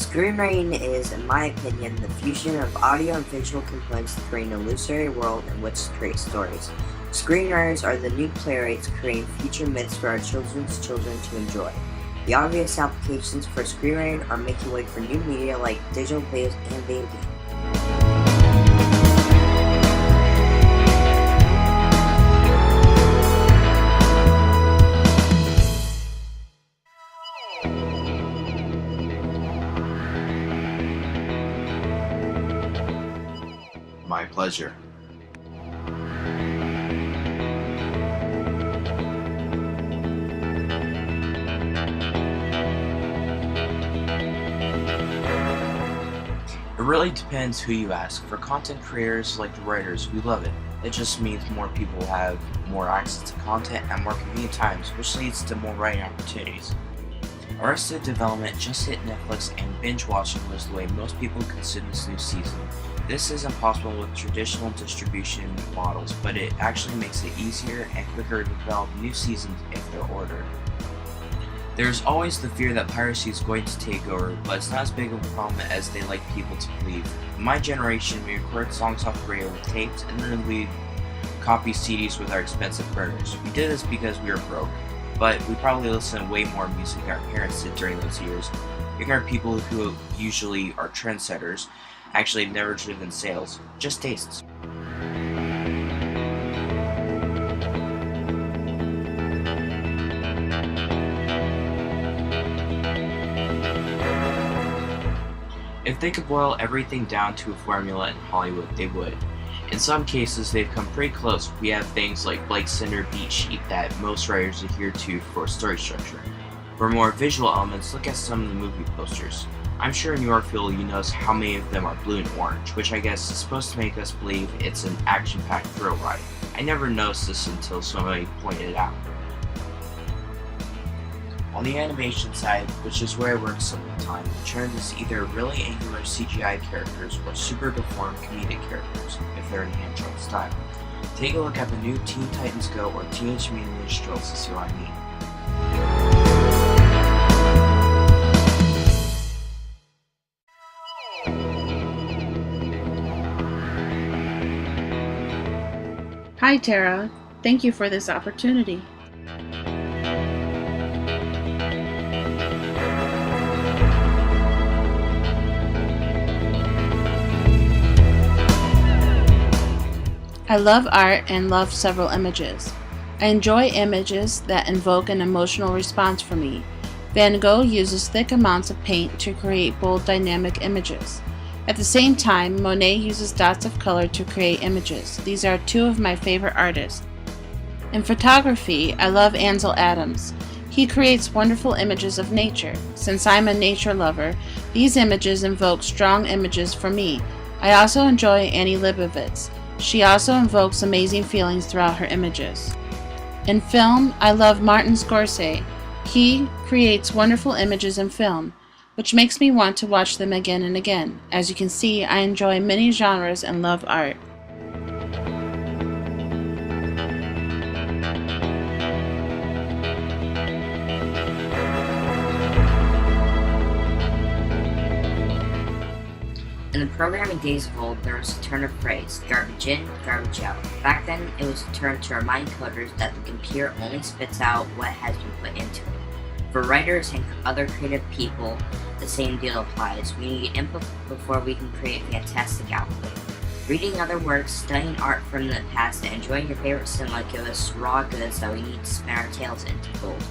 Screenwriting is, in my opinion, the fusion of audio and visual components to create an illusory world in which to create stories. Screenwriters are the new playwrights creating future myths for our children's children to enjoy. The obvious applications for screenwriting are making way for new media like digital plays and video games. My pleasure. It really depends who you ask. For content creators like the writers, we love it. It just means more people have more access to content at more convenient times, which leads to more writing opportunities. Arrested Development just hit Netflix, and binge watching was the way most people consume this new season. This isn't possible with traditional distribution models, but it actually makes it easier and quicker to develop new seasons if they're ordered. There's always the fear that piracy is going to take over, but it's not as big of a problem as they like people to believe. In my generation, we record songs off the radio with tapes, and then we copy CDs with our expensive burners. We did this because we were broke, but we probably listen to way more music than our parents did during those years. Younger people who usually are trendsetters actually have never driven sales, just tastes. If they could boil everything down to a formula in Hollywood, they would. In some cases, they've come pretty close. We have things like Blake Cinder beat sheet that most writers adhere to for story structure. For more visual elements, look at some of the movie posters. I'm sure in your field you notice how many of them are blue and orange, which I guess is supposed to make us believe it's an action-packed thrill ride. I never noticed this until somebody pointed it out. On the animation side, which is where I work some of the time, the trend is either really angular CGI characters or super deformed comedic characters, if they're in hand-drawn style. Take a look at the new Teen Titans Go or Teenage Mutant Ninja Turtles to see what I mean. Hi Tara, thank you for this opportunity. I love art and love several images. I enjoy images that invoke an emotional response for me. Van Gogh uses thick amounts of paint to create bold, dynamic images. At the same time, Monet uses dots of color to create images. These are two of my favorite artists. In photography, I love Ansel Adams. He creates wonderful images of nature. Since I'm a nature lover, these images invoke strong images for me. I also enjoy Annie Leibovitz. She also invokes amazing feelings throughout her images. In film, I love Martin Scorsese. He creates wonderful images in film, which makes me want to watch them again and again. As you can see, I enjoy many genres and love art. In the programming days of old, there was a turn of phrase, garbage in, garbage out. Back then, it was a turn to remind coders that the computer only spits out what has been put into it. For writers and other creative people, the same deal applies. We need input before we can create fantastic output. Reading other works, studying art from the past, and enjoying your favorite cinema give us raw goods that we need to spin our tails into gold.